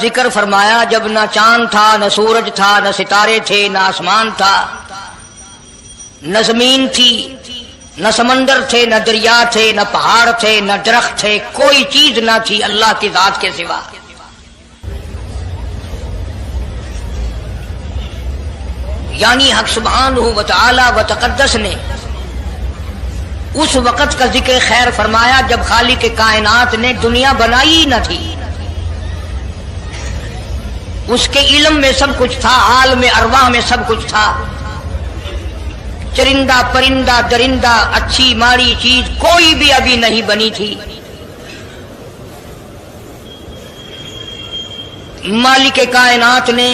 ذکر فرمایا جب نہ چاند تھا، نہ سورج تھا، نہ ستارے تھے، نہ آسمان تھا، نہ زمین تھی، نہ سمندر تھے، نہ دریا تھے، نہ پہاڑ تھے، نہ درخت تھے، کوئی چیز نہ تھی اللہ کی ذات کے سوا۔ یعنی حق سبحانہ و تعالی و تقدس نے اس وقت کا ذکر خیر فرمایا جب خالق کائنات نے دنیا بنائی ہی نہ تھی۔ اس کے علم میں سب کچھ تھا، عالم ارواح میں سب کچھ تھا، چرندہ پرندہ درندہ اچھی ماڑی چیز کوئی بھی ابھی نہیں بنی تھی۔ مالک کائنات نے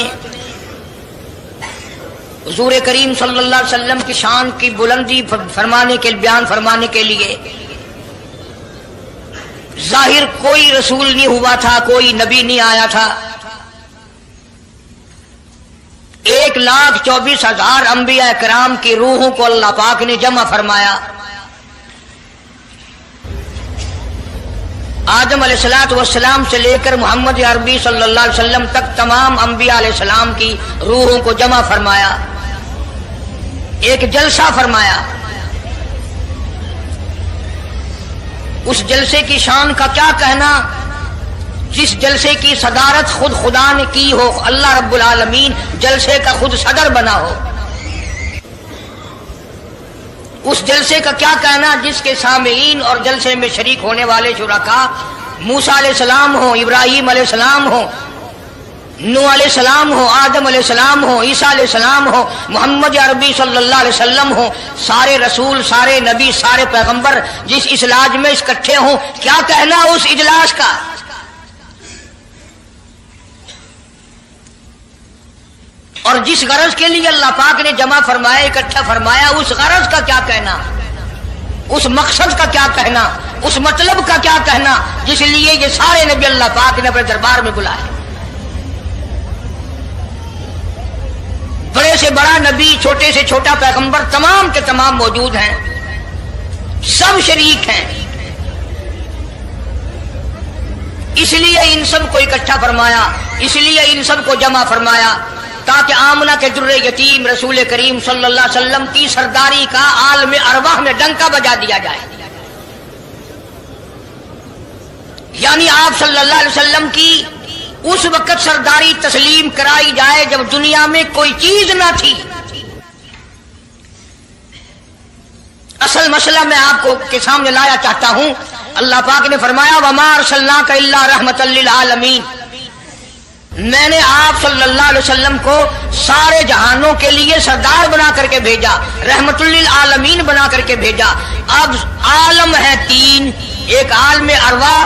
حضور کریم صلی اللہ علیہ وسلم کی شان کی بلندی بیان فرمانے کے لیے ظاہر کوئی رسول نہیں ہوا تھا، کوئی نبی نہیں آیا تھا۔ 1,24,000 انبیاء کرام کی روحوں کو اللہ پاک نے جمع فرمایا۔ آدم علیہ السلام سے لے کر محمد عربی صلی اللہ علیہ وسلم تک تمام انبیاء علیہ السلام کی روحوں کو جمع فرمایا، ایک جلسہ فرمایا۔ اس جلسے کی شان کا کیا کہنا، جس جلسے کی صدارت خود خدا نے کی ہو، اللہ رب العالمین جلسے کا خود صدر بنا ہو۔ اس جلسے کا کیا کہنا جس کے سامعین اور جلسے میں شریک ہونے والے شرکاء موسیٰ علیہ السلام ہو، ابراہیم علیہ السلام ہو، نوح علیہ السلام ہو، آدم علیہ السلام ہو، عیسیٰ علیہ السلام ہو، محمد عربی صلی اللہ علیہ وسلم ہو، سارے رسول، سارے نبی، سارے پیغمبر جس اجلاس میں اکٹھے ہوں، کیا کہنا اس اجلاس کا۔ اور جس غرض کے لیے اللہ پاک نے جمع فرمایا، اکٹھا فرمایا، اس غرض کا کیا کہنا، اس مقصد کا کیا کہنا، اس مطلب کا کیا کہنا جس لیے یہ سارے نبی اللہ پاک نے اپنے دربار میں بلائے۔ بڑے سے بڑا نبی، چھوٹے سے چھوٹا پیغمبر، تمام کے تمام موجود ہیں، سب شریک ہیں۔ اس لیے ان سب کو اکٹھا فرمایا، اس لیے ان سب کو جمع فرمایا تاکہ آمنہ کے در یتیم رسول کریم صلی اللہ علیہ وسلم کی سرداری کا عالم ارواح میں ڈنکا بجا دیا جائے۔ یعنی آپ صلی اللہ علیہ وسلم کی اس وقت سرداری تسلیم کرائی جائے جب دنیا میں کوئی چیز نہ تھی۔ اصل مسئلہ میں آپ کو کے سامنے لایا چاہتا ہوں۔ اللہ پاک نے فرمایا وَمَا أَرْسَلْنَاكَ إِلَّا رَحْمَةً لِّلْعَالَمِينَ، میں نے آپ صلی اللہ علیہ وسلم کو سارے جہانوں کے لیے سردار بنا کر کے بھیجا، رحمت للعالمین بنا کر کے بھیجا۔ اب عالم ہے تین، ایک عالم ارواح،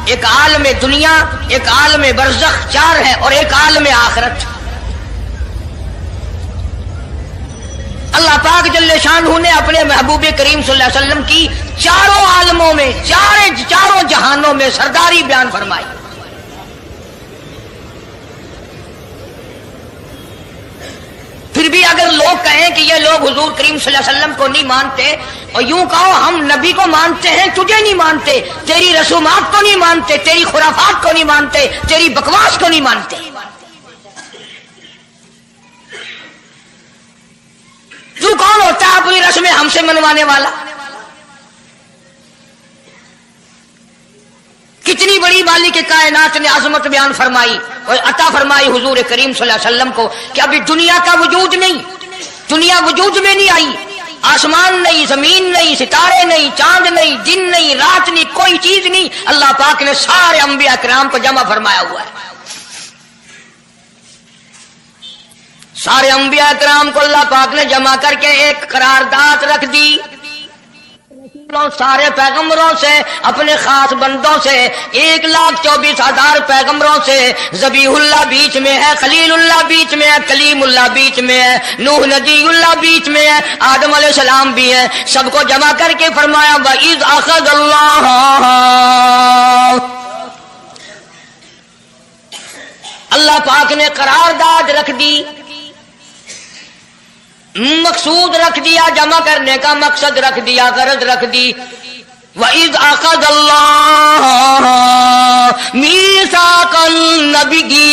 ایک عالم دنیا، ایک عالم برزخ، چار ہے، اور ایک عالم آخرت۔ اللہ پاک جل شانہ نے اپنے محبوب کریم صلی اللہ علیہ وسلم کی چاروں عالموں میں، چاروں جہانوں میں سرداری بیان فرمائی۔ پھر بھی اگر لوگ کہیں کہ یہ لوگ حضور کریم صلی اللہ علیہ وسلم کو نہیں مانتے، اور یوں کہو ہم نبی کو مانتے ہیں، تجھے نہیں مانتے، تیری رسومات کو نہیں مانتے، تیری خرافات کو نہیں مانتے، تیری بکواس کو نہیں مانتے، تو کون ہوتا ہے اپنی رسمیں ہم سے منوانے والا؟ کتنی بڑی مالک کائنات نے عظمت بیان فرمائی اور عطا فرمائی حضور کریم صلی اللہ علیہ وسلم کو کہ ابھی دنیا کا وجود نہیں، دنیا وجود میں نہیں آئی، آسمان نہیں، زمین نہیں، ستارے نہیں، چاند نہیں، دن نہیں، رات نہیں، کوئی چیز نہیں، اللہ پاک نے سارے انبیاء کرام کو جمع فرمایا ہوا ہے۔ سارے انبیاء کرام کو اللہ پاک نے جمع کر کے ایک قرارداد رکھ دی، سارے پیغمبروں سے، اپنے خاص بندوں سے، 1,24,000 پیغمبروں سے، ذبیح اللہ بیچ میں ہے، خلیل اللہ بیچ میں ہے، کلیم اللہ بیچ میں ہے، نوح نبی اللہ بیچ میں ہے، آدم علیہ السلام بھی ہے، سب کو جمع کر کے فرمایا وَإِذْ أَخَذَ اللَّهُ، اللہ پاک نے قرارداد رکھ دی، مقصود رکھ دیا، جمع کرنے کا مقصد رکھ دیا، غرض رکھ دی۔ وَإِذْ أَخَذَ اللَّهُ مِيثَاقَ النَّبِيِّينَ،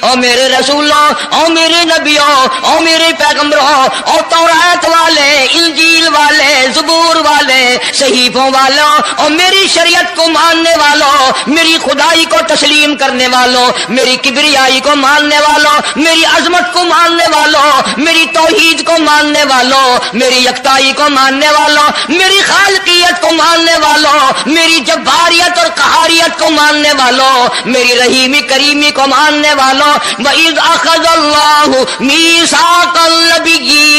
او میرے رسولوں، او میرے نبیوں، او میرے پیغمبروں، او تورات والے، انجیل والے، زبور والے، صحیفوں والوں، او میری شریعت کو ماننے والوں، میری خدائی کو تسلیم کرنے والوں، میری کبریائی کو ماننے والوں، میری عظمت کو ماننے والوں، میری توحید کو ماننے والوں، میری یکتائی کو ماننے والوں، میری خالقیت کو ماننے والوں، میری جباریت اور قہاریت کو ماننے والوں، میری رحیمی کریمی کو ماننے والوں، وَإِذْ أَخَذَ اللَّهُ مِيثَاقَ النَّبِيِّينَ،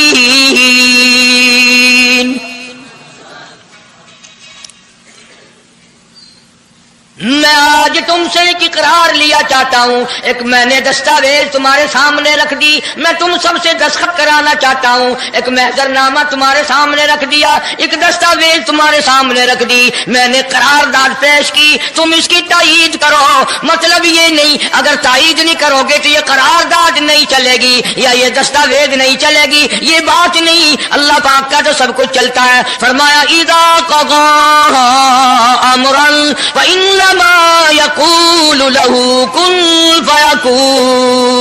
میں آج تم سے ایک اقرار لیا چاہتا ہوں، ایک میں نے دستاویز تمہارے سامنے رکھ دی، میں تم سب سے دستخط کرانا چاہتا ہوں، ایک محضر نامہ تمہارے سامنے رکھ دیا، ایک دستاویز تمہارے سامنے رکھ دی، میں نے قرارداد پیش کی، تم اس کی تائید کرو۔ مطلب یہ نہیں اگر تائید نہیں کرو گے تو یہ قرارداد نہیں چلے گی یا یہ دستاویز نہیں چلے گی، یہ بات نہیں، اللہ پاک کا تو سب کچھ چلتا ہے۔ فرمایا اذا قضى امرا فانما يقول له كن فيكون۔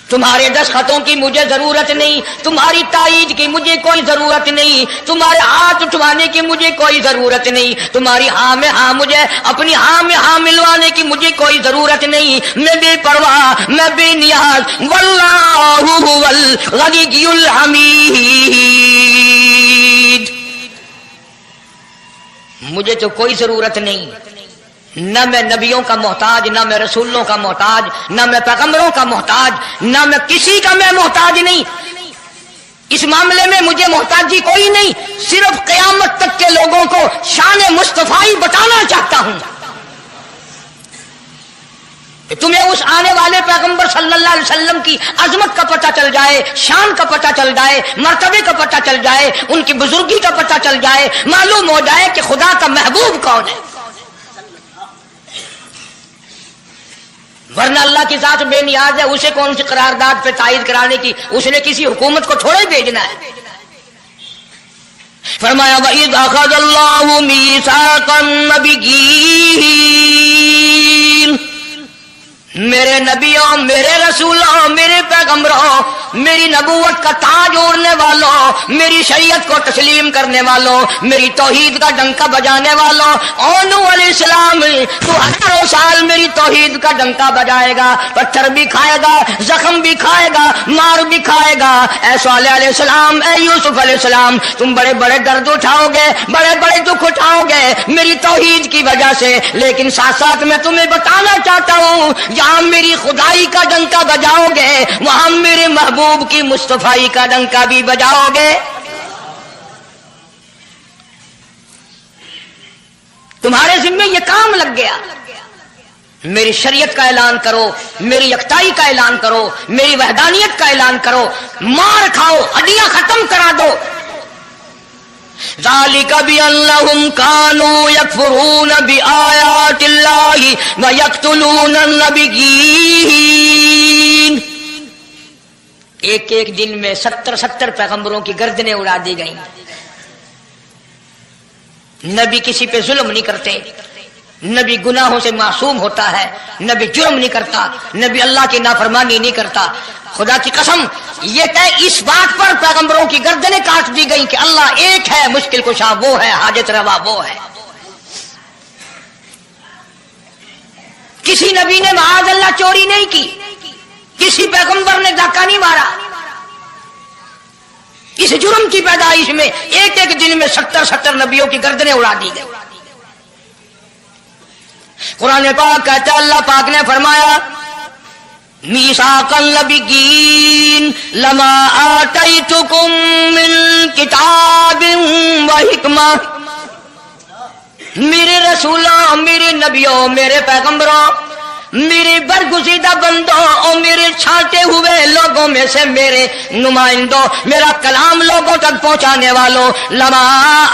تمہارے دستخطوں کی مجھے ضرورت نہیں، تمہاری تائید کی مجھے کوئی ضرورت نہیں، تمہارے ہاتھ اٹھوانے کی مجھے کوئی ضرورت نہیں، تمہاری ہاں میں ہاں مجھے اپنی ہاں میں ہاں ملوانے کی مجھے کوئی ضرورت نہیں، میں بے پرواہ، میں بے نیاز، واللہ هو الغنی الحمید، مجھے تو کوئی ضرورت نہیں، نہ میں نبیوں کا محتاج، نہ میں رسولوں کا محتاج، نہ میں پیغمبروں کا محتاج، نہ میں کسی کا میں محتاج نہیں، اس معاملے میں مجھے محتاجی کوئی نہیں، صرف قیامت تک کے لوگوں کو شان مصطفی بتانا چاہتا ہوں کہ تمہیں اس آنے والے پیغمبر صلی اللہ علیہ وسلم کی عظمت کا پتہ چل جائے، شان کا پتہ چل جائے، مرتبے کا پتہ چل جائے، ان کی بزرگی کا پتہ چل جائے، معلوم ہو جائے کہ خدا کا محبوب کون ہے۔ ورنہ اللہ کی ذات بے نیاز ہے، اسے کون سی قرارداد پہ تائید کرانے کی، اس نے کسی حکومت کو تھوڑا ہی بھیجنا ہے۔ فرمایا وَإِذْ أَخَذَ اللَّهُ مِيثَاقَ النَّبِيِّينَ، میرے نبیوں، میرے رسولوں، میرے پیغمبروں، میری نبوت کا تاج اوڑھنے والوں، میری شریعت کو تسلیم کرنے والوں، میری توحید کا ڈنکا بجانے والوں، نوح علیہ السلام تو ہزاروں سال میری توحید کا ڈنکا بجائے گا، پتھر بھی کھائے گا، زخم بھی کھائے گا، مار بھی کھائے گا، اے صالح علیہ السلام، اے یوسف علیہ السلام، تم بڑے بڑے درد اٹھاؤ گے، بڑے بڑے دکھ اٹھاؤ گے میری توحید کی وجہ سے، لیکن ساتھ ساتھ میں تمہیں بتانا چاہتا ہوں جہاں میری خدائی کا ڈنکا بجاؤ گے وہاں میرے محبوب کی مصطفی کا ڈنکا بھی بجاؤ گے۔ تمہارے ذمے یہ کام لگ گیا، میری شریعت کا اعلان کرو، میری یکتائی کا اعلان کرو، میری وحدانیت کا اعلان کرو، مار کھاؤ، ہڈیاں ختم کرا دو۔ ذالک بأنہم کانوا یکفرون بآیات اللہ ویقتلون النبیین، ایک ایک دن میں 70 پیغمبروں کی گردنیں اڑا دی گئیں۔ نبی کسی پہ ظلم نہیں کرتے، نبی گناہوں سے معصوم ہوتا ہے، نبی جرم نہیں کرتا، نبی اللہ کی نافرمانی نہیں کرتا۔ خدا کی قسم یہ کہ اس بات پر پیغمبروں کی گردنیں کاٹ دی گئی کہ اللہ ایک ہے، مشکل کشا وہ ہے، حاجت روا وہ ہے۔ کسی نبی نے معاذ اللہ چوری نہیں کی، کسی پیغمبر نے ڈاکہ نہیں مارا، اس جرم کی پیدائش میں ایک ایک دن میں 70 نبیوں کی گردنیں اڑا دی گئی۔ قرآن پاک کہتا ہے اللہ پاک نے فرمایا میثاق النبیین لما آتیتکم من کتاب و حکمہ، میرے رسولوں، میرے نبیوں، میرے پیغمبروں، میرے برگزیدہ بندوں اور میرے چھانٹے ہوئے لوگوں میں سے میرے نمائندوں، میرا کلام لوگوں تک پہنچانے والوں، لما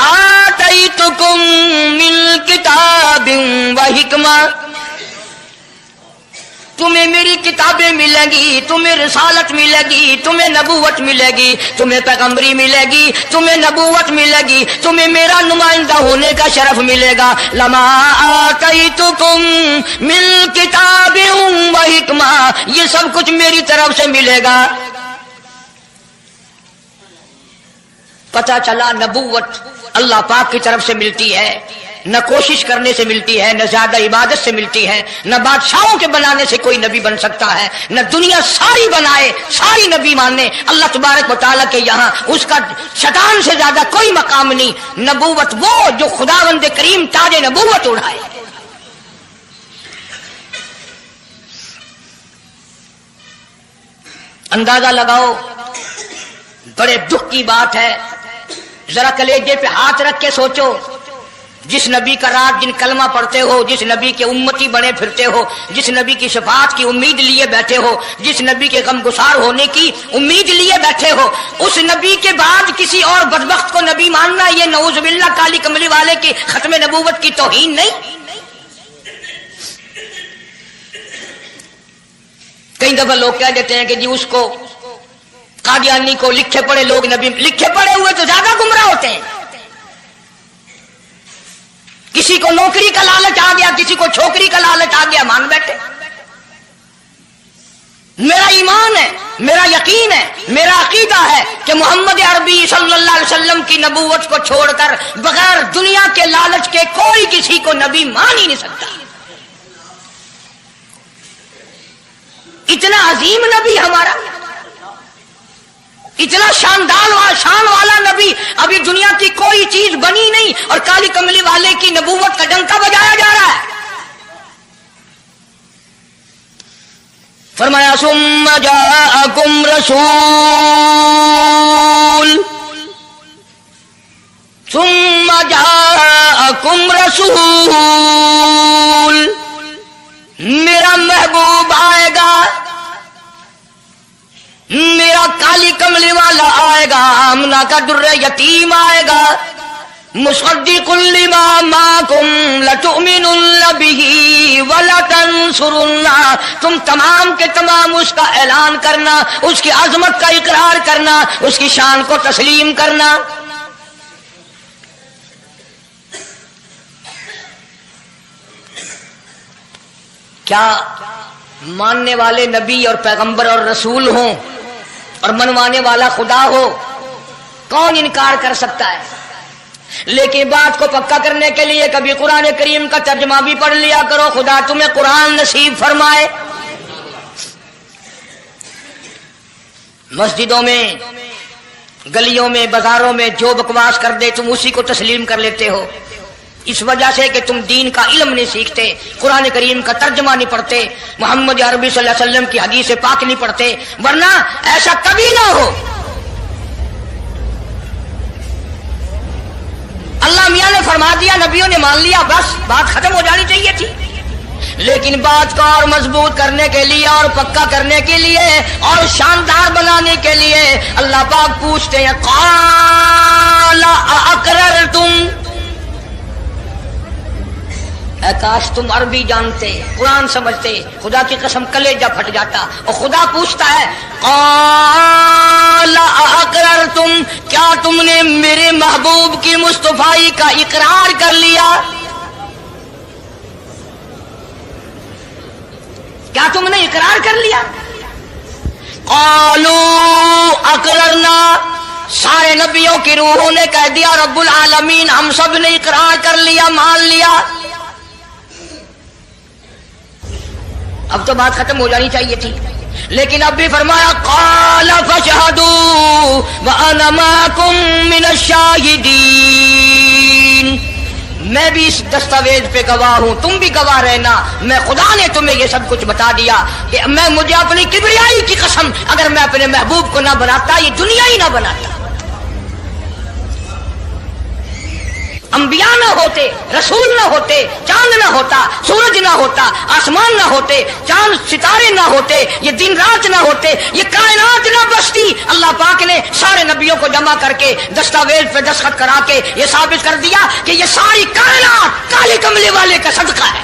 آتیتکم من کتاب و حکمہ، تمہیں میری کتابیں ملیں گی، تمہیں رسالت ملے گی، تمہیں نبوت ملے گی، تمہیں پیغمبری ملے گی، تمہیں نبوت ملے گی، تمہیں میرا نمائندہ ہونے کا شرف ملے گا. لما آتیتکم من کتاب و حکمہ، یہ سب کچھ میری طرف سے ملے گا. پتہ چلا نبوت اللہ پاک کی طرف سے ملتی ہے، نہ کوشش کرنے سے ملتی ہے، نہ زیادہ عبادت سے ملتی ہے، نہ بادشاہوں کے بنانے سے کوئی نبی بن سکتا ہے، نہ دنیا ساری بنائے ساری نبی مانے اللہ تبارک و تعالیٰ کے یہاں اس کا شیطان سے زیادہ کوئی مقام نہیں. نبوت وہ جو خداوند کریم تاج نبوت اڑائے. اندازہ لگاؤ، بڑے دکھ کی بات ہے. ذرا کلیجے پہ ہاتھ رکھ کے سوچو، جس نبی کا رات جن کلمہ پڑھتے ہو، جس نبی کے امتی بنے پھرتے ہو، جس نبی کی شفاعت کی امید لیے بیٹھے ہو، جس نبی کے غم گسار ہونے کی امید لیے بیٹھے ہو، اس نبی کے بعد کسی اور بدبخت کو نبی ماننا یہ نعوذ باللہ کالی کملی والے کی ختم نبوت کی توہین نہیں؟ کئی دفعہ لوگ کہہ دیتے ہیں کہ جی اس کو قادیانی کو لکھے پڑھے لوگ نبی، لکھے پڑھے ہوئے تو زیادہ گمراہ ہوتے ہیں. کسی کو نوکری کا لالچ آ گیا، کسی کو چھوکری کا لالچ آ گیا، مان بیٹھے. میرا ایمان ہے، میرا یقین ہے، میرا عقیدہ ہے کہ محمد عربی صلی اللہ علیہ وسلم کی نبوت کو چھوڑ کر بغیر دنیا کے لالچ کے کوئی کسی کو نبی مان ہی نہیں سکتا. اتنا عظیم نبی ہمارا، اتنا شان والا نبی، ابھی دنیا کی کوئی چیز بنی نہیں اور کالی کملی والے کی نبوت کا ڈنکا بجایا جا رہا ہے. فرمایا ثم جاءکم رسول، میرا محبوب آئے گا، میرا کالی کملی والا آئے گا، آمنہ کا در یتیم آئے گا. مصدق لما معکم لتؤمنن بہ ولتنصرنہ، تم تمام کے تمام اس کا اعلان کرنا، اس کی عظمت کا اقرار کرنا، اس کی شان کو تسلیم کرنا. کیا ماننے والے نبی اور پیغمبر اور رسول ہوں اور منوانے والا خدا ہو؟ کون انکار کر سکتا ہے؟ لیکن بات کو پکا کرنے کے لیے کبھی قرآن کریم کا ترجمہ بھی پڑھ لیا کرو. خدا تمہیں قرآن نصیب فرمائے. مسجدوں میں، گلیوں میں، بازاروں میں جو بکواس کر دے تم اسی کو تسلیم کر لیتے ہو، اس وجہ سے کہ تم دین کا علم نہیں سیکھتے، قرآن کریم کا ترجمہ نہیں پڑھتے، محمد عربی صلی اللہ علیہ وسلم کی حدیث پاک نہیں پڑھتے. ورنہ ایسا کبھی نہ ہو. اللہ میاں نے فرما دیا، نبیوں نے مان لیا، بس بات ختم ہو جانی چاہیے تھی. لیکن بات کو اور مضبوط کرنے کے لیے اور پکا کرنے کے لیے اور شاندار بنانے کے لیے اللہ پاک پوچھتے ہیں قال اقررتم، اے کاش تم عربی جانتے، قرآن سمجھتے، خدا کی قسم کلیجہ پھٹ جاتا. اور خدا پوچھتا ہے قال اقررتم، کیا تم نے میرے محبوب کی مصطفائی کا اقرار کر لیا؟ کیا تم نے اقرار کر لیا؟ قالوا اقررنا، سارے نبیوں کی روحوں نے کہہ دیا رب العالمین ہم سب نے اقرار کر لیا، مان لیا. اب تو بات ختم ہو جانی چاہیے تھی، لیکن اب بھی فرمایا قال فاشهدوا وانا معكم من الشاهدين، میں بھی اس دستاویز پہ گواہ ہوں، تم بھی گواہ رہنا. میں خدا نے تمہیں یہ سب کچھ بتا دیا کہ میں مجھے اپنی کبریائی کی قسم اگر میں اپنے محبوب کو نہ بناتا یہ دنیا ہی نہ بناتا. انبیاء نہ ہوتے، رسول نہ ہوتے، چاند نہ ہوتا، سورج نہ ہوتا، آسمان نہ ہوتے، چاند ستارے نہ ہوتے، یہ دن رات نہ ہوتے، یہ کائنات نہ بستی. اللہ پاک نے سارے نبیوں کو جمع کر کے دستاویز پہ دستخط کرا کے یہ ثابت کر دیا کہ یہ ساری کائنات کالی کملی والے کا صدقہ ہے.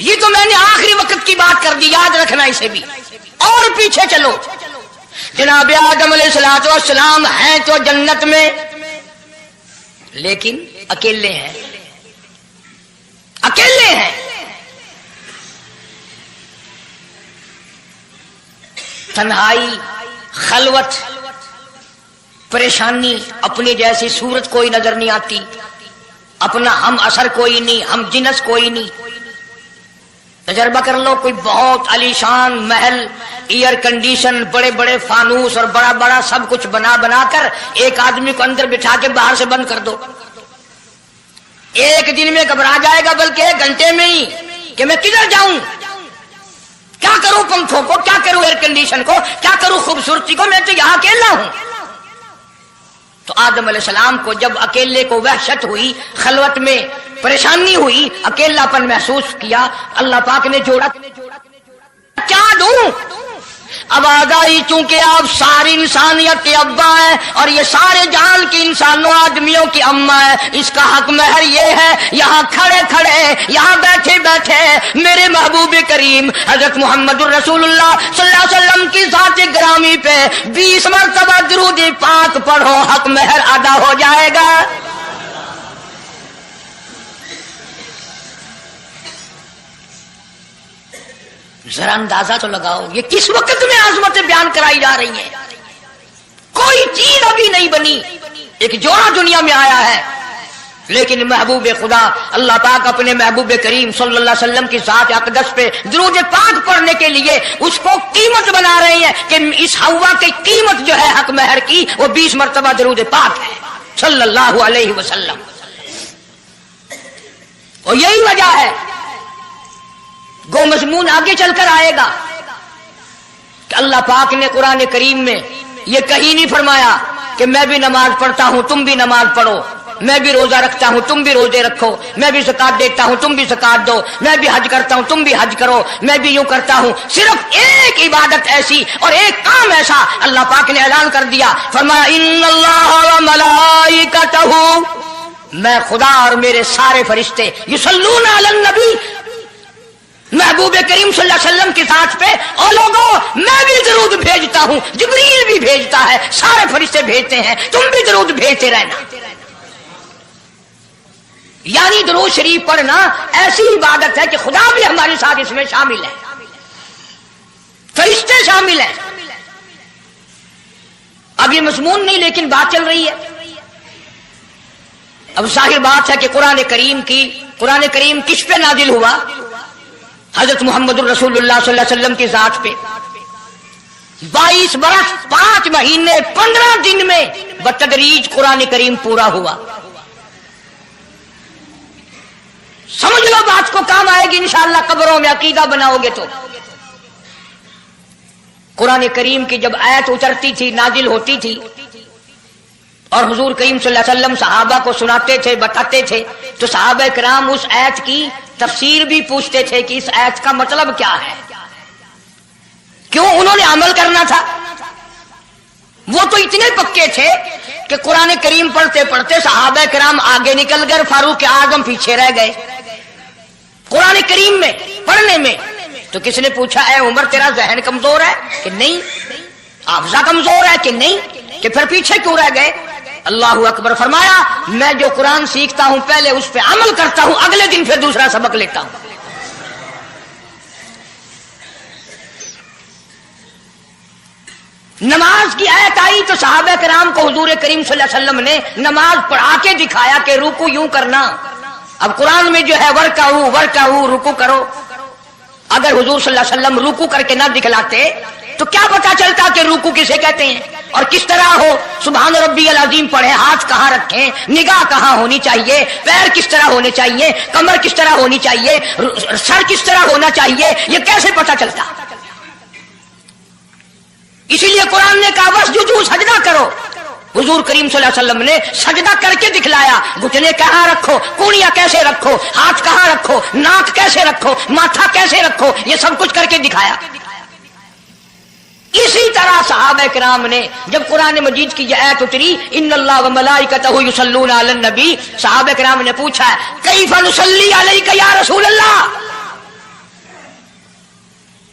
یہ تو میں نے آخری وقت کی بات کر دی، یاد رکھنا اسے بھی۔ اور پیچھے چلو، جناب آدم علیہ الصلوۃ والسلام ہیں تو جنت میں، لیکن اکیلے ہیں، اکیلے ہیں۔ تنہائی، خلوت، پریشانی، اپنی جیسی صورت کوئی نظر نہیں آتی، اپنا ہم اثر کوئی نہیں، ہم جنس کوئی نہیں۔ تجربہ کر لو، کوئی بہت عالیشان محل، ایئر کنڈیشن، بڑے بڑے فانوس اور بڑا بڑا سب کچھ بنا بنا کر ایک آدمی کو اندر بٹھا کے باہر سے بند کر دو، ایک دن میں گھبرا جائے گا، بلکہ ایک گھنٹے میں ہی، کہ میں کدھر جاؤں، کیا کروں پنکھوں کو، کیا کروں ایئر کنڈیشن کو، کیا کروں خوبصورتی کو، میں تو یہاں اکیلا ہوں۔ تو آدم علیہ السلام کو جب اکیلے کو وحشت ہوئی، خلوت میں پریشانی ہوئی، اکیلا پن محسوس کیا، اللہ پاک نے جوڑا، کیا دوں؟ آواز آئی، چونکہ آپ ساری انسانیت کے ابا ہیں اور یہ سارے جہان کے انسانوں آدمیوں کی اماں ہے، اس کا حق مہر یہ ہے، یہاں کھڑے کھڑے، یہاں بیٹھے بیٹھے میرے محبوب کریم حضرت محمد الرسول اللہ صلی اللہ علیہ وسلم کی ذات گرامی پہ 20 مرتبہ درود پاک پڑھو، حق مہر ادا ہو جائے گا۔ ذرا اندازہ تو لگاؤ، یہ کس وقت میں عظمتیں بیان کرائی جا رہی ہیں، کوئی چیز ابھی نہیں بنی، ایک جوڑا دنیا میں آیا ہے، لیکن محبوب خدا اللہ پاک اپنے محبوب کریم صلی اللہ علیہ وسلم کی ذات اقدس پہ درود پاک پڑھنے کے لیے اس کو قیمت بنا رہے ہیں کہ اس ہوا کی قیمت جو ہے حق مہر کی وہ 20 مرتبہ درود پاک ہے صلی اللہ علیہ وسلم۔ اور یہی وجہ ہے، گو مضمون آگے چل کر آئے گا کہ اللہ پاک نے قرآن کریم میں یہ کہیں نہیں فرمایا کہ میں بھی نماز پڑھتا ہوں تم بھی نماز پڑھو، میں بھی روزہ رکھتا ہوں تم بھی روزے رکھو، میں بھی زکات دیتا ہوں تم بھی زکات دو، میں بھی حج کرتا ہوں تم بھی حج کرو، میں بھی یوں کرتا ہوں۔ صرف ایک عبادت ایسی اور ایک کام ایسا اللہ پاک نے اعلان کر دیا، فرمایا ان اللہ وملائکتہ، میں خدا اور میرے سارے فرشتے یصلون علی النبی، محبوب کریم صلی اللہ علیہ وسلم کی ذات پہ، اور لوگوں میں بھی درود بھیجتا ہوں، جبریل بھی بھیجتا ہے، سارے فرشتے بھیجتے ہیں، تم بھی درود بھیجتے رہنا۔ یعنی درود شریف پڑھنا ایسی عبادت ہے کہ خدا بھی ہمارے ساتھ اس میں شامل ہے، فرشتے شامل ہیں۔ اب یہ مضمون نہیں، لیکن بات چل رہی ہے۔ اب ظاہر بات ہے کہ قرآن کریم کس پہ نازل ہوا؟ حضرت محمد الرسول اللہ صلی اللہ علیہ وسلم کی ذات پہ 22 برس 5 مہینے 15 دن میں بتدریج قرآن کریم پورا ہوا۔ سمجھ لو بات کو، کام آئے گی انشاءاللہ قبروں میں عقیدہ بناؤ گے تو۔ قرآن کریم کی جب آیت اترتی تھی، نازل ہوتی تھی، اور حضور کریم صلی اللہ علیہ وسلم صحابہ کو سناتے تھے، بتاتے تھے، تو صحابہ کرام اس آیت کی تفسیر بھی پوچھتے تھے کہ اس آیت کا مطلب کیا ہے، کیوں انہوں نے عمل کرنا تھا۔ وہ تو اتنے پکے تھے کہ قرآن کریم پڑھتے پڑھتے صحابہ کرام آگے نکل گئے، فاروق اعظم پیچھے رہ گئے قرآن کریم میں پڑھنے میں۔ تو کس نے پوچھا اے عمر تیرا ذہن کمزور ہے کہ نہیں، حافظہ کمزور ہے کہ نہیں، کہ پھر پیچھے کیوں رہ گئے؟ اللہ اکبر، فرمایا میں جو قرآن سیکھتا ہوں پہلے اس پہ عمل کرتا ہوں، اگلے دن پھر دوسرا سبق لیتا ہوں۔ نماز کی آیت آئی تو صحابہ کرام کو حضور کریم صلی اللہ علیہ وسلم نے نماز پڑھا کے دکھایا کہ رکوع یوں کرنا۔ اب قرآن میں جو ہے ورکعوا رکوع کرو، اگر حضور صلی اللہ علیہ وسلم رکوع کر کے نہ دکھلاتے تو کیا پتا چلتا کہ رکوع کسے کہتے ہیں اور کس طرح ہو؟ سبحان ربی العظیم پڑھیں، ہاتھ کہاں رکھیں، نگاہ کہاں ہونی چاہیے، پیر کس طرح ہونے چاہیے، کمر کس طرح ہونی چاہیے، سر کس طرح ہونا چاہیے، یہ کیسے پتا چلتا؟ اسی لیے قرآن نے کہا واسجدوا، سجدہ کرو۔ حضور کریم صلی اللہ علیہ وسلم نے سجدہ کر کے دکھلایا، گھٹنے کہاں رکھو، کونیاں کیسے رکھو، ہاتھ کہاں رکھو، ناک کیسے رکھو، ماتھا کیسے رکھو، یہ سب کچھ کر کے دکھایا۔ اسی طرح صحابہ کرام نے جب قرآن مجید کی یہ آیت اتری ان اللہ وملائکتہ یصلون علی النبی، صحابہ کرام نے پوچھا کیف نصلی علیک یا رسول اللہ،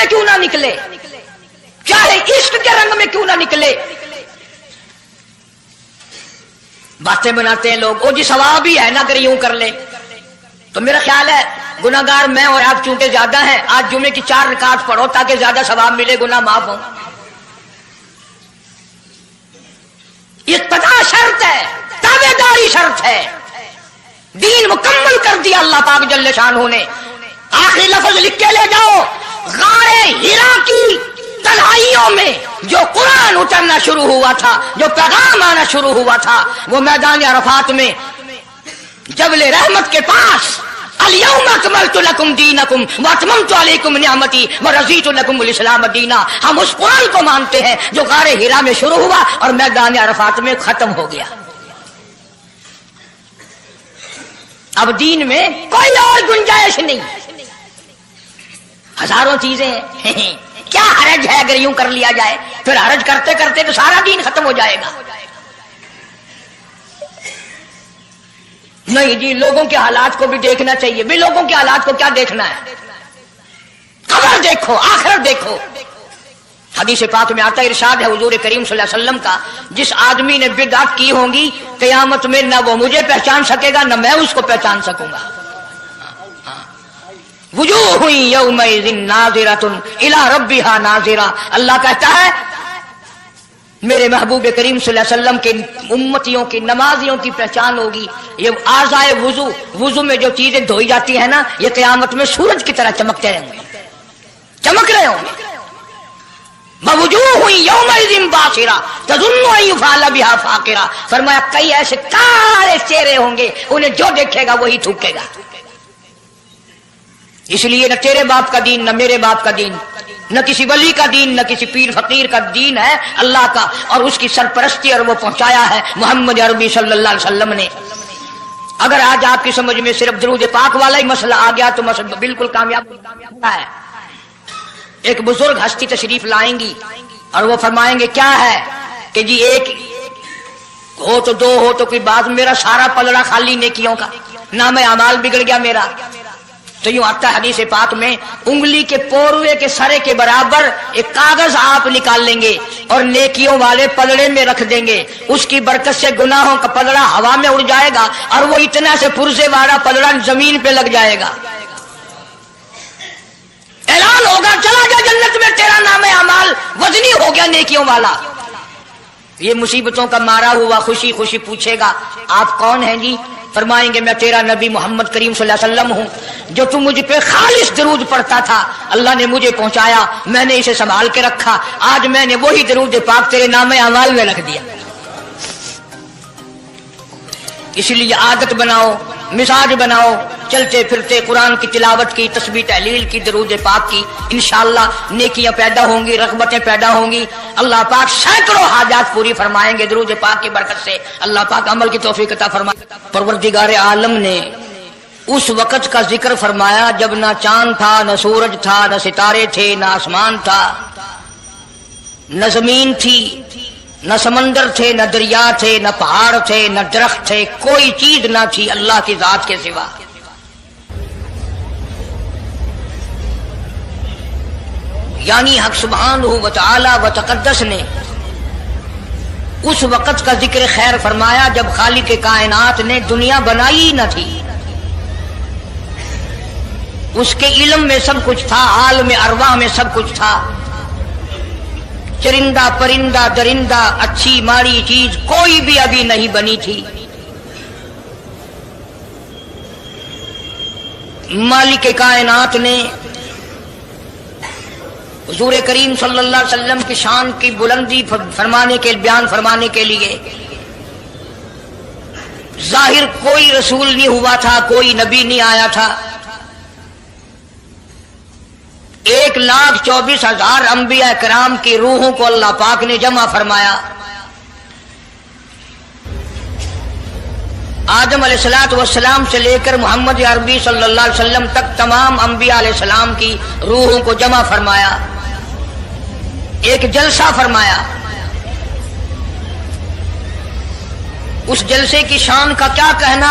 میں کیوں نہ نکلے، چاہے عشق کے رنگ میں کیوں نہ نکلے. باتیں بناتے ہیں لوگ، او جی ثواب ہی ہے نا اگر یوں کر لے. تو میرا خیال ہے گناہگار میں اور آپ چونکہ زیادہ ہیں، آج جمعے کی 4 رکعت پڑھو تاکہ زیادہ ثواب ملے، گناہ معاف ہو. اقتداء شرط ہے، تابعداری شرط ہے. دین مکمل کر دیا اللہ پاک جل شانہ نے. آخری لفظ لکھ کے لے جاؤ، غار حرا کی تنہائیوں میں جو قرآن اترنا شروع ہوا تھا، جو پیغام آنا شروع ہوا تھا، وہ میدان عرفات میں جبل رحمت کے پاس الیوم اکملت لکم دینکم واتممت علیکم نعمتی ورضیت لکم الاسلام دینا. ہم اس قرآن کو مانتے ہیں جو غار حرا میں شروع ہوا اور میدان عرفات میں ختم ہو گیا. اب دین میں کوئی اور گنجائش نہیں، ہزاروں چیزیں ہیں. کیا حرج ہے اگر یوں کر لیا جائے؟ پھر حرج کرتے کرتے تو سارا دین ختم ہو جائے گا. نہیں جی، لوگوں کے حالات کو بھی دیکھنا چاہیے. بھی لوگوں کے حالات کو کیا دیکھنا ہے؟ قبر دیکھو، آخرت دیکھو. حدیث پاک میں آتا ہے، ارشاد ہے حضور کریم صلی اللہ علیہ وسلم کا، جس آدمی نے بدعت کی ہوں گی قیامت میں نہ وہ مجھے پہچان سکے گا نہ میں اس کو پہچان سکوں گا. وجوہ یومئذ ناظرۃ الی ربھا ناظرہ. اللہ کہتا ہے میرے محبوب کریم صلی اللہ علیہ وسلم کے امتیوں کی نمازیوں کی پہچان ہوگی. یہ اعضائے وضو میں جو چیزیں دھوئی جاتی ہیں نا، یہ قیامت میں سورج کی طرح چمکتے رہیں گے، چمک رہے ہوں گے. وجوہ یومئذ باسرہ تظن ان یفعل بها فاقرہ. فرمایا کئی ایسے کالے چہرے ہوں گے، انہیں جو دیکھے گا وہی تھوکے گا. اس لیے نہ تیرے باپ کا دین نہ میرے باپ کا دین، نہ کسی ولی کا دین نہ کسی پیر فقیر کا دین ہے، اللہ کا، اور اس کی سرپرستی اور وہ پہنچایا ہے محمد عربی صلی اللہ علیہ وسلم نے. اگر آج آپ کی سمجھ میں صرف درود پاک والا ہی مسئلہ آ گیا تو مسئلہ بالکل کامیاب ہے. ایک بزرگ ہستی تشریف لائیں گی اور وہ فرمائیں گے کیا ہے کہ جی ایک ہو تو دو ہو تو کوئی بات، میرا سارا پلڑا خالی نیکیوں کا، نام اعمال بگڑ گیا میرا. تو یوں آتا ہے حدیث پاک میں، انگلی کے پوروے کے سرے کے برابر ایک کاغذ آپ نکال لیں گے اور نیکیوں والے پلڑے میں رکھ دیں گے. اس کی برکت سے گناہوں کا پلڑا ہوا میں اڑ جائے گا اور وہ اتنا سے پرزے والا پلڑا زمین پہ لگ جائے گا. اعلان ہوگا چلا جا جنت میں، تیرا نام اعمال وزنی ہو گیا نیکیوں والا. یہ مصیبتوں کا مارا ہوا خوشی خوشی پوچھے گا آپ کون ہیں جی؟ فرمائیں گے میں تیرا نبی محمد کریم صلی اللہ علیہ وسلم ہوں، جو تم مجھ پہ خالص درود پڑھتا تھا، اللہ نے مجھے پہنچایا، میں نے اسے سنبھال کے رکھا، آج میں نے وہی درود پاک تیرے نام اعمال میں رکھ دیا. اس لیے عادت بناؤ، مزاج بناؤ، چلتے پھرتے قرآن کی تلاوت کی، تسبیح تحلیل کی، درود پاک کی. انشاءاللہ نیکیاں پیدا ہوں گی، رغبتیں پیدا ہوں گی. اللہ پاک سینکڑوں حاجات پوری فرمائیں گے درود پاک کی برکت سے. اللہ پاک عمل کی توفیق عطا فرمائے. پروردگار عالم نے اس وقت کا ذکر فرمایا جب نہ چاند تھا، نہ سورج تھا، نہ ستارے تھے، نہ آسمان تھا، نہ زمین تھی، نہ سمندر تھے، نہ دریا تھے، نہ پہاڑ تھے، نہ درخت تھے، کوئی چیز نہ تھی اللہ کی ذات کے سوا. یعنی حق سبحانہ و تعالی و تقدس نے اس وقت کا ذکر خیر فرمایا جب خالق کائنات نے دنیا بنائی نہ تھی. اس کے علم میں سب کچھ تھا، عالم ارواح میں سب کچھ تھا. چرندہ پرندہ درندہ اچھی ماڑی چیز کوئی بھی ابھی نہیں بنی تھی. مالک کائنات نے حضور کریم صلی اللہ علیہ وسلم کی شان کی بلندی فرمانے کے بیان فرمانے کے لیے ظاہر کوئی رسول نہیں ہوا تھا، کوئی نبی نہیں آیا تھا. 1,24,000 انبیاء کرام کی روحوں کو اللہ پاک نے جمع فرمایا. آدم علیہ الصلوۃ والسلام سے لے کر محمد عربی صلی اللہ علیہ وسلم تک تمام انبیاء علیہ السلام کی روحوں کو جمع فرمایا، ایک جلسہ فرمایا. اس جلسے کی شان کا کیا کہنا،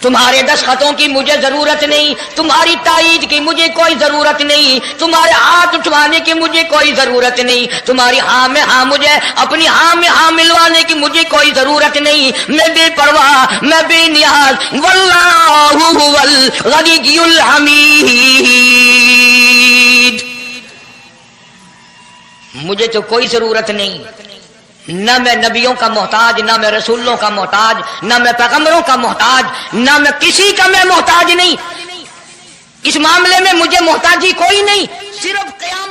تمہارے دستخطوں کی مجھے ضرورت نہیں، تمہاری تائید کی مجھے کوئی ضرورت نہیں، تمہارے ہاتھ اٹھوانے کی مجھے کوئی ضرورت نہیں، تمہاری ہاں میں ہاں مجھے اپنی ہاں میں ہاں ملوانے کی مجھے کوئی ضرورت نہیں، میں بے پرواہ، میں بے نیاز، واللہ هو الغنی الحمید، مجھے تو کوئی ضرورت نہیں، نہ میں نبیوں کا محتاج، نہ میں رسولوں کا محتاج، نہ میں پیغمبروں کا محتاج، نہ میں کسی کا میں محتاج نہیں، اس معاملے میں مجھے محتاجی کوئی نہیں، صرف قیامت